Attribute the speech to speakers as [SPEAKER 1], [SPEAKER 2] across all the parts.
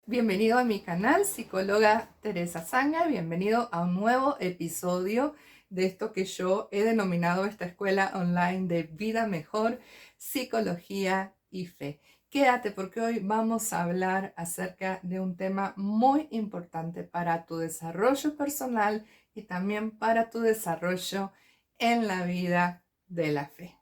[SPEAKER 1] Bienvenido a mi canal, psicóloga Teresa Zanga. Bienvenido a un nuevo episodio de esto que yo he denominado esta escuela online de vida mejor, psicología y fe. Quédate porque hoy vamos a hablar acerca de un tema muy importante para tu desarrollo personal y también para tu desarrollo en la vida de la fe.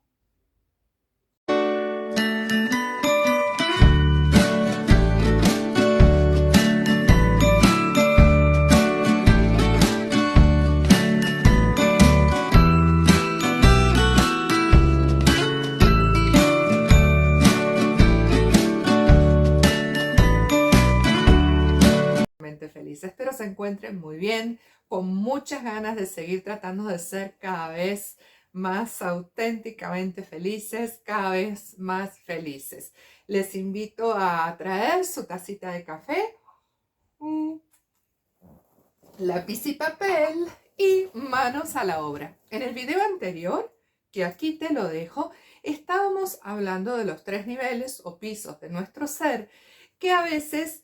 [SPEAKER 1] Feliz. Espero se encuentren muy bien, con muchas ganas de seguir tratando de ser cada vez más auténticamente felices, cada vez más felices. Les invito a traer su tacita de café, lápiz y papel y manos a la obra. En el video anterior, que aquí te lo dejo, estábamos hablando de los 3 niveles o pisos de nuestro ser que a veces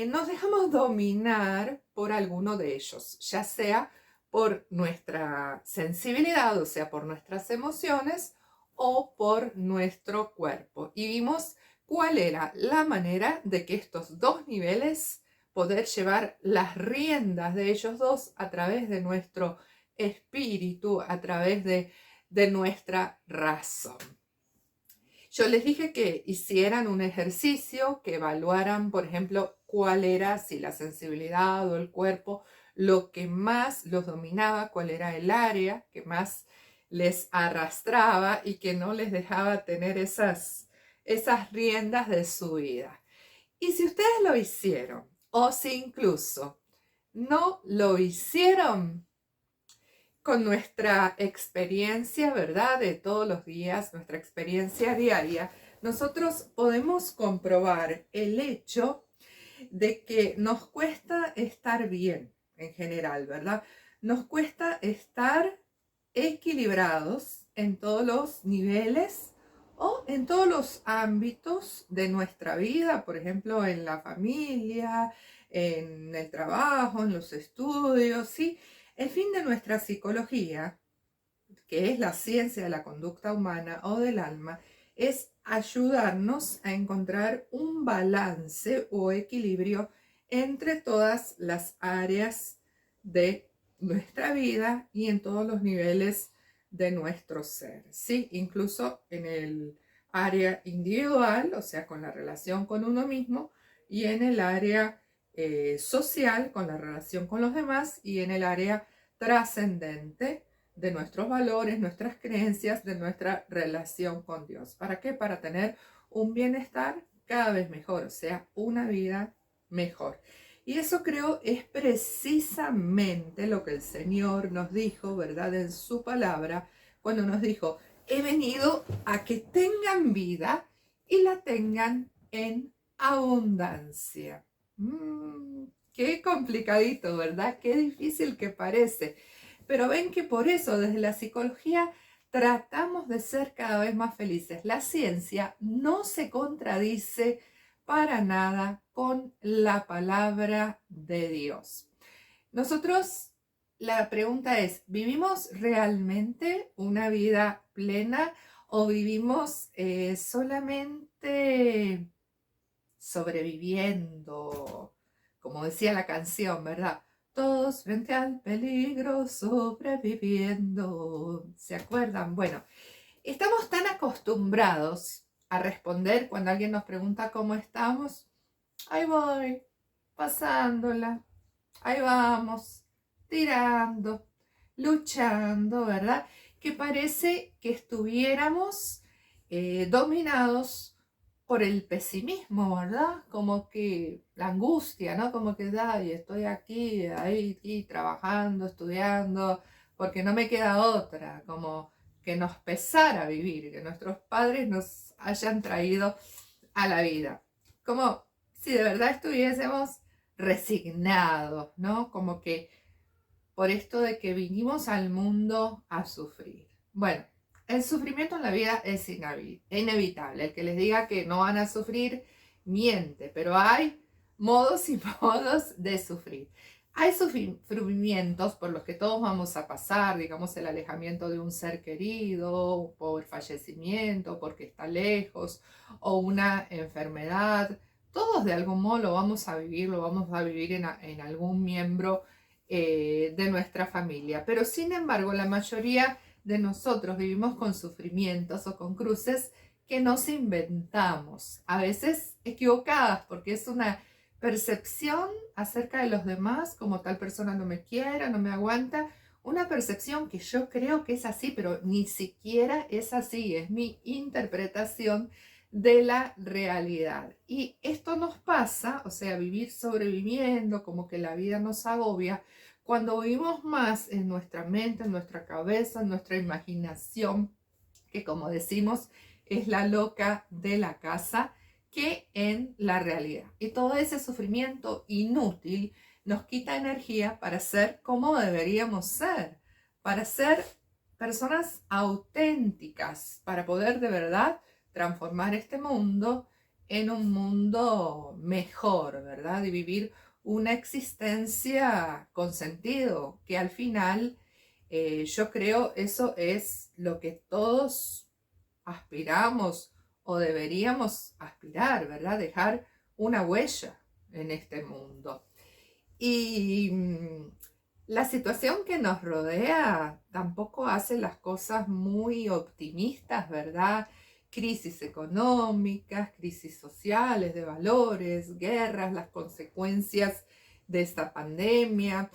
[SPEAKER 1] nos dejamos dominar por alguno de ellos, ya sea por nuestra sensibilidad, o sea, por nuestras emociones o por nuestro cuerpo. Y vimos cuál era la manera de que estos 2 niveles poder llevar las riendas de ellos dos a través de nuestro espíritu, a través de nuestra razón. Yo les dije que hicieran un ejercicio, que evaluaran, por ejemplo, cuál era, si la sensibilidad o el cuerpo, lo que más los dominaba, cuál era el área que más les arrastraba y que no les dejaba tener esas riendas de su vida. Y si ustedes lo hicieron, o si incluso no lo hicieron, con nuestra experiencia, ¿verdad? De todos los días, nuestra experiencia diaria, nosotros podemos comprobar el hecho de que nos cuesta estar bien en general, ¿verdad? Nos cuesta estar equilibrados en todos los niveles o en todos los ámbitos de nuestra vida, por ejemplo, en la familia, en el trabajo, en los estudios, ¿sí? El fin de nuestra psicología, que es la ciencia de la conducta humana o del alma, es ayudarnos a encontrar un balance o equilibrio entre todas las áreas de nuestra vida y en todos los niveles de nuestro ser, ¿sí? Incluso en el área individual, o sea, con la relación con uno mismo, y en el área social, con la relación con los demás, y en el área trascendente de nuestros valores, nuestras creencias, de nuestra relación con Dios. ¿Para qué? Para tener un bienestar cada vez mejor, o sea, una vida mejor. Y eso creo es precisamente lo que el Señor nos dijo, ¿verdad? En su palabra, cuando nos dijo, he venido a que tengan vida y la tengan en abundancia. Qué complicadito, ¿verdad? Qué difícil que parece. Pero ven que por eso desde la psicología tratamos de ser cada vez más felices. La ciencia no se contradice para nada con la palabra de Dios. Nosotros, la pregunta es, ¿vivimos realmente una vida plena o vivimos solamente sobreviviendo? Como decía la canción, ¿verdad? Todos frente al peligro sobreviviendo. ¿Se acuerdan? Bueno, estamos tan acostumbrados a responder cuando alguien nos pregunta cómo estamos. Ahí voy, pasándola. Ahí vamos, tirando, luchando, ¿verdad? Que parece que estuviéramos dominados por el pesimismo, ¿verdad? Como que la angustia, ¿no? Como que, ay, estoy aquí, ahí, trabajando, estudiando, porque no me queda otra, como que nos pesara vivir, que nuestros padres nos hayan traído a la vida. Como si de verdad estuviésemos resignados, ¿no? Como que por esto de que vinimos al mundo a sufrir. Bueno, el sufrimiento en la vida es inevitable. El que les diga que no van a sufrir, miente, pero hay modos y modos de sufrir. Hay sufrimientos por los que todos vamos a pasar, digamos el alejamiento de un ser querido, por fallecimiento, porque está lejos, o una enfermedad. Todos de algún modo lo vamos a vivir en algún miembro de nuestra familia. Pero sin embargo, la mayoría de nosotros vivimos con sufrimientos o con cruces que nos inventamos, a veces equivocadas, porque es una percepción acerca de los demás, como tal persona no me quiere, no me aguanta, una percepción que yo creo que es así, pero ni siquiera es así, es mi interpretación de la realidad. Y esto nos pasa, o sea, vivir sobreviviendo, como que la vida nos agobia, cuando vivimos más en nuestra mente, en nuestra cabeza, en nuestra imaginación, que como decimos, es la loca de la casa, que en la realidad. Y todo ese sufrimiento inútil nos quita energía para ser como deberíamos ser, para ser personas auténticas, para poder de verdad transformar este mundo en un mundo mejor, ¿verdad? Y vivir una existencia con sentido, que al final yo creo eso es lo que todos aspiramos o deberíamos aspirar, ¿verdad? Dejar una huella en este mundo. Y la situación que nos rodea tampoco hace las cosas muy optimistas, ¿verdad? Crisis económicas, crisis sociales, de valores, guerras, las consecuencias de esta pandemia.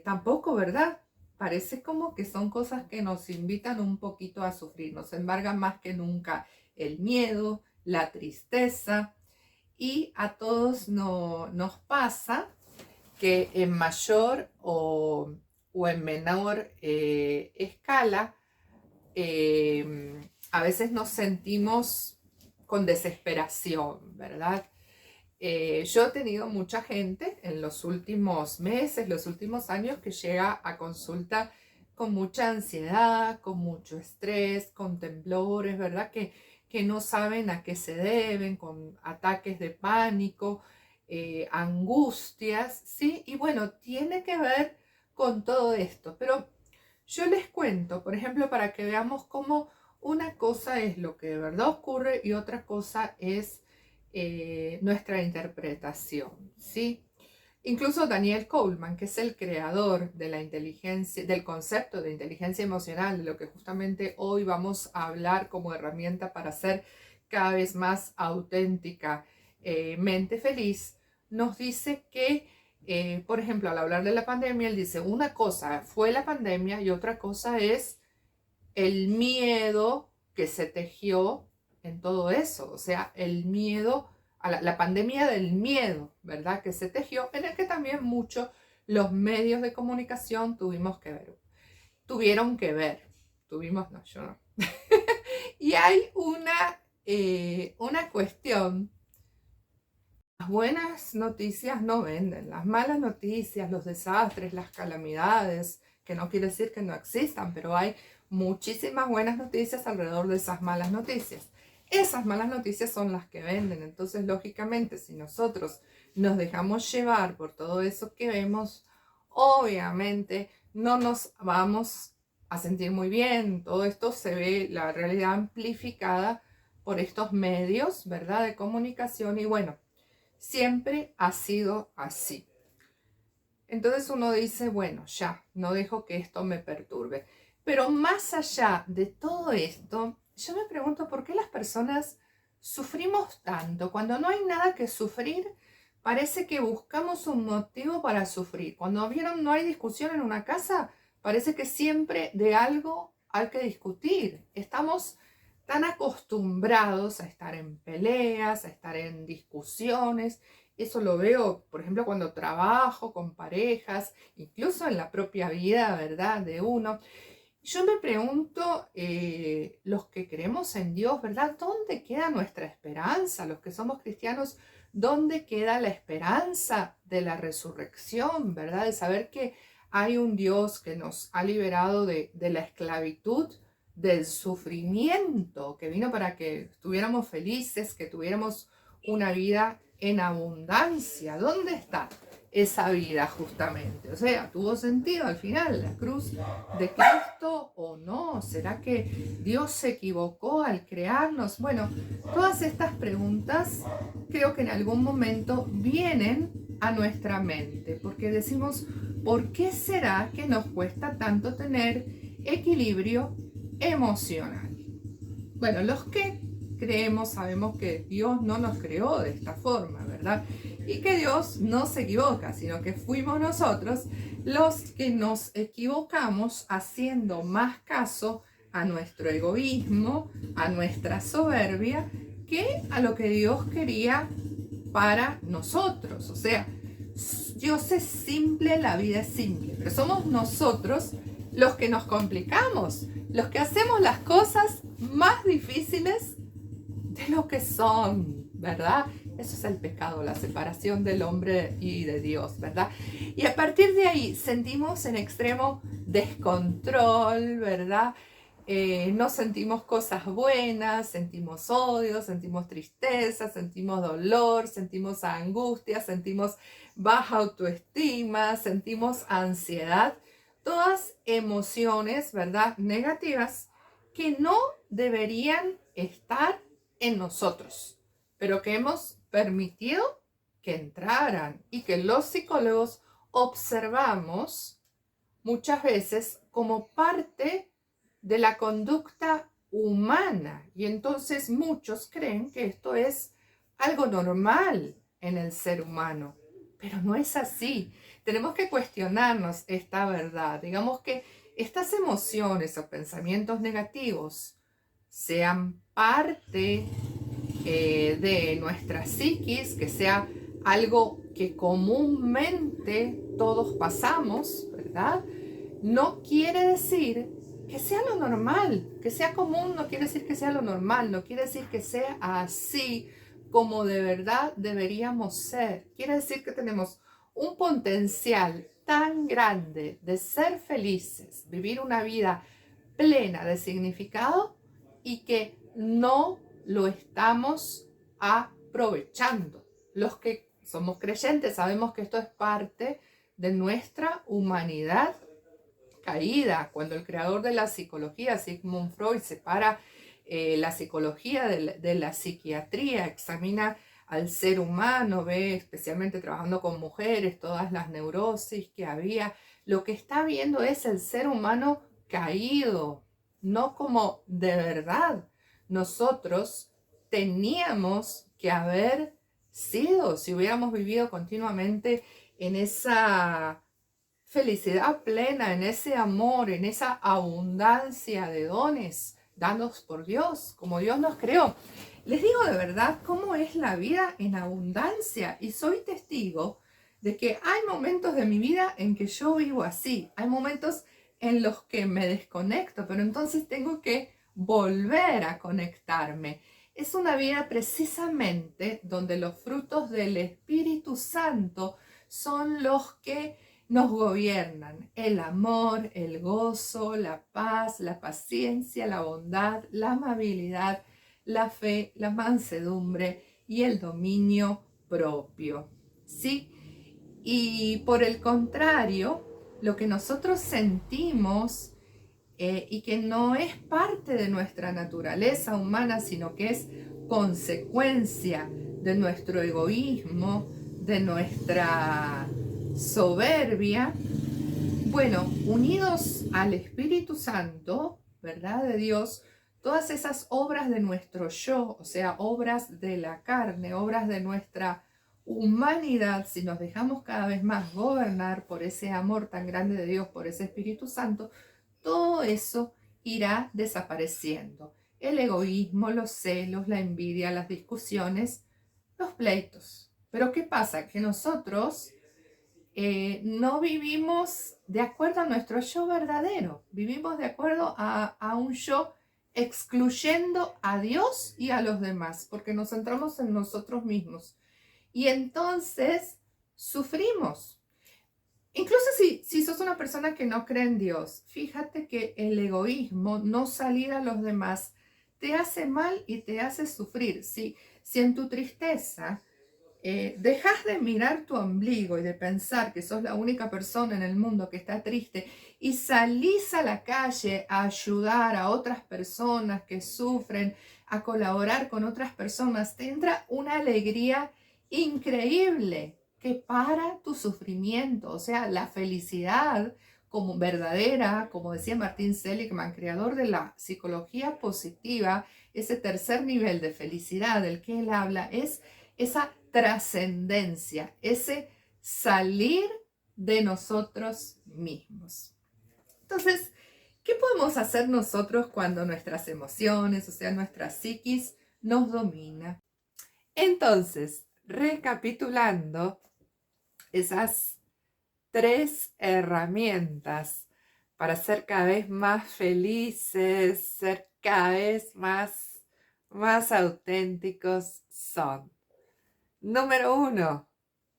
[SPEAKER 1] Tampoco, ¿verdad? Parece como que son cosas que nos invitan un poquito a sufrir, nos embarga más que nunca el miedo, la tristeza, y a todos nos pasa que en mayor o en menor escala, a veces nos sentimos con desesperación, ¿verdad? Yo he tenido mucha gente en los últimos meses, los últimos años, que llega a consulta con mucha ansiedad, con mucho estrés, con temblores, ¿verdad? Que no saben a qué se deben, con ataques de pánico, angustias, ¿sí? Y bueno, tiene que ver con todo esto. Pero yo les cuento, por ejemplo, para que veamos cómo una cosa es lo que de verdad ocurre y otra cosa es nuestra interpretación, ¿sí? Incluso Daniel Goleman, que es el creador de la inteligencia, del concepto de inteligencia emocional, de lo que justamente hoy vamos a hablar como herramienta para ser cada vez más auténtica, mente feliz, nos dice que, por ejemplo, al hablar de la pandemia, él dice, una cosa fue la pandemia y otra cosa es el miedo que se tejió en todo eso, o sea, el miedo a la pandemia del miedo, ¿verdad? Que se tejió, en el que también mucho los medios de comunicación tuvieron que ver, tuvimos, no, yo no. Y hay una cuestión, las buenas noticias no venden, las malas noticias, los desastres, las calamidades, que no quiere decir que no existan, pero hay muchísimas buenas noticias alrededor de esas malas noticias. Esas malas noticias son las que venden, entonces lógicamente si nosotros nos dejamos llevar por todo eso que vemos, obviamente no nos vamos a sentir muy bien. Todo esto se ve, la realidad amplificada por estos medios, ¿verdad?, de comunicación, y bueno, siempre ha sido así. Entonces uno dice, bueno, ya, no dejo que esto me perturbe. Pero más allá de todo esto, yo me pregunto por qué las personas sufrimos tanto. Cuando no hay nada que sufrir, parece que buscamos un motivo para sufrir. Cuando vieron no hay discusión en una casa, parece que siempre de algo hay que discutir. Estamos tan acostumbrados a estar en peleas, a estar en discusiones. Eso lo veo, por ejemplo, cuando trabajo con parejas, incluso en la propia vida, ¿verdad?, de uno. Yo me pregunto, los que creemos en Dios, ¿verdad?, ¿dónde queda nuestra esperanza? Los que somos cristianos, ¿dónde queda la esperanza de la resurrección, ¿verdad? De saber que hay un Dios que nos ha liberado de la esclavitud, del sufrimiento, que vino para que estuviéramos felices, que tuviéramos una vida en abundancia. ¿Dónde está esa vida justamente? O sea, ¿tuvo sentido al final la cruz de Cristo o no? ¿Será que Dios se equivocó al crearnos? Bueno, todas estas preguntas creo que en algún momento vienen a nuestra mente, porque decimos, ¿por qué será que nos cuesta tanto tener equilibrio emocional? Bueno, los que creemos sabemos que Dios no nos creó de esta forma, ¿verdad? Y que Dios no se equivoca, sino que fuimos nosotros los que nos equivocamos haciendo más caso a nuestro egoísmo, a nuestra soberbia, que a lo que Dios quería para nosotros. O sea, Dios es simple, la vida es simple, pero somos nosotros los que nos complicamos, los que hacemos las cosas más difíciles de lo que son, ¿verdad? Eso es el pecado, la separación del hombre y de Dios, ¿verdad? Y a partir de ahí sentimos en extremo descontrol, ¿verdad? No sentimos cosas buenas, sentimos odio, sentimos tristeza, sentimos dolor, sentimos angustia, sentimos baja autoestima, sentimos ansiedad, todas emociones, ¿verdad? Negativas que no deberían estar en nosotros, pero que hemos permitido que entraran y que los psicólogos observamos muchas veces como parte de la conducta humana. Y entonces muchos creen que esto es algo normal en el ser humano, pero no es así. Tenemos que cuestionarnos esta verdad. Digamos que estas emociones o pensamientos negativos sean parte de nuestra psiquis, que sea algo que comúnmente todos pasamos, ¿verdad? No quiere decir que sea lo normal, que sea común, no quiere decir que sea lo normal, no quiere decir que sea así como de verdad deberíamos ser. Quiere decir que tenemos un potencial tan grande de ser felices, vivir una vida plena de significado y que no lo estamos aprovechando. Los que somos creyentes sabemos que esto es parte de nuestra humanidad caída. Cuando el creador de la psicología, Sigmund Freud, separa la psicología de la psiquiatría, examina al ser humano, ve especialmente trabajando con mujeres, todas las neurosis que había, lo que está viendo es el ser humano caído, no como de verdad nosotros teníamos que haber sido si hubiéramos vivido continuamente en esa felicidad plena, en ese amor, en esa abundancia de dones dados por Dios, como Dios nos creó. Les digo de verdad cómo es la vida en abundancia y soy testigo de que hay momentos de mi vida en que yo vivo así, hay momentos en los que me desconecto, pero entonces tengo que volver a conectarme. Es una vida precisamente donde los frutos del Espíritu Santo son los que nos gobiernan: el amor, el gozo, la paz, la paciencia, la bondad, la amabilidad, la fe, la mansedumbre y el dominio propio. ¿Sí? Y por el contrario, lo que nosotros sentimos y que no es parte de nuestra naturaleza humana, sino que es consecuencia de nuestro egoísmo, de nuestra soberbia, bueno, unidos al Espíritu Santo, ¿verdad? De Dios, todas esas obras de nuestro yo, o sea, obras de la carne, obras de nuestra humanidad, si nos dejamos cada vez más gobernar por ese amor tan grande de Dios, por ese Espíritu Santo, todo eso irá desapareciendo. El egoísmo, los celos, la envidia, las discusiones, los pleitos. Pero ¿qué pasa? Que nosotros no vivimos de acuerdo a nuestro yo verdadero, vivimos de acuerdo a un yo excluyendo a Dios y a los demás, porque nos centramos en nosotros mismos. Y entonces sufrimos. Incluso si sos una persona que no cree en Dios, fíjate que el egoísmo, no salir a los demás, te hace mal y te hace sufrir. Si en tu tristeza dejas de mirar tu ombligo y de pensar que sos la única persona en el mundo que está triste y salís a la calle a ayudar a otras personas que sufren, a colaborar con otras personas, te entra una alegría increíble que para tu sufrimiento. O sea, la felicidad como verdadera, como decía Martin Seligman, creador de la psicología positiva, ese tercer nivel de felicidad del que él habla es esa trascendencia, ese salir de nosotros mismos. Entonces, ¿qué podemos hacer nosotros cuando nuestras emociones, o sea, nuestra psiquis, nos domina? Entonces, recapitulando esas 3 herramientas para ser cada vez más felices, ser cada vez más auténticos son: número 1,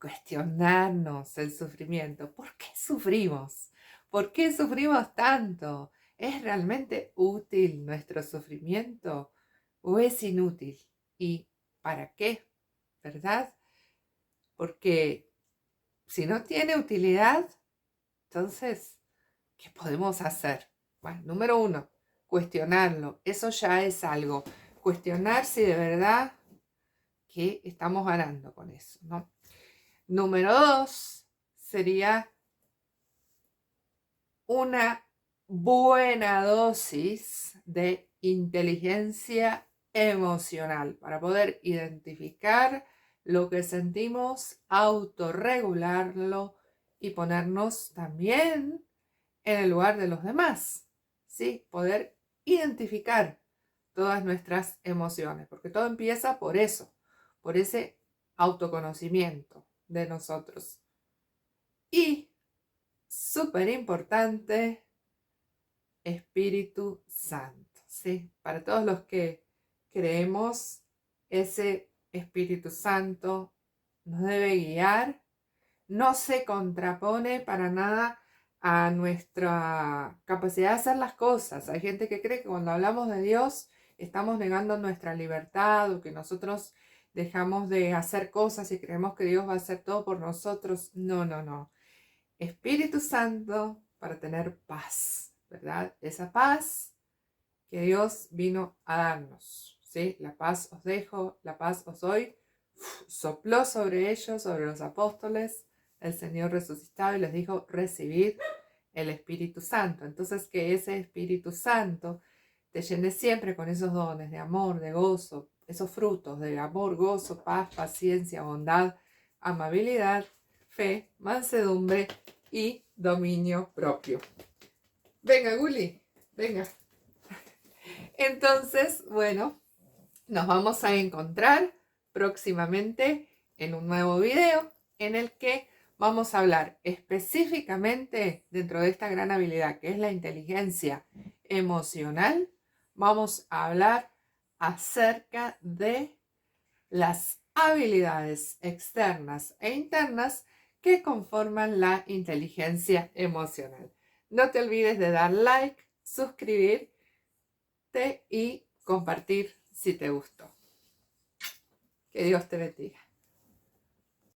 [SPEAKER 1] cuestionarnos el sufrimiento. ¿Por qué sufrimos? ¿Por qué sufrimos tanto? ¿Es realmente útil nuestro sufrimiento o es inútil? ¿Y para qué? ¿Verdad? Porque si no tiene utilidad, entonces, ¿qué podemos hacer? Bueno, número 1, cuestionarlo. Eso ya es algo. Cuestionar si de verdad que estamos ganando con eso, ¿no? Número 2 sería una buena dosis de inteligencia emocional para poder identificar lo que sentimos, autorregularlo y ponernos también en el lugar de los demás, ¿sí? Poder identificar todas nuestras emociones, porque todo empieza por eso, por ese autoconocimiento de nosotros. Y, súper importante, Espíritu Santo, ¿sí? Para todos los que creemos, ese Espíritu Santo nos debe guiar, no se contrapone para nada a nuestra capacidad de hacer las cosas. Hay gente que cree que cuando hablamos de Dios estamos negando nuestra libertad o que nosotros dejamos de hacer cosas y creemos que Dios va a hacer todo por nosotros. No, no, no. Espíritu Santo para tener paz, ¿verdad? Esa paz que Dios vino a darnos, ¿sí? La paz os dejo, la paz os doy. Sopló sobre ellos, sobre los apóstoles, el Señor resucitado y les dijo: recibid el Espíritu Santo. Entonces, que ese Espíritu Santo te llene siempre con esos dones de amor, de gozo, esos frutos de amor, gozo, paz, paciencia, bondad, amabilidad, fe, mansedumbre y dominio propio. Venga, Guli, venga. Entonces, bueno, nos vamos a encontrar próximamente en un nuevo video en el que vamos a hablar específicamente dentro de esta gran habilidad que es la inteligencia emocional. Vamos a hablar acerca de las habilidades externas e internas que conforman la inteligencia emocional. No te olvides de dar like, suscribirte y compartir si te gustó. Que Dios te bendiga.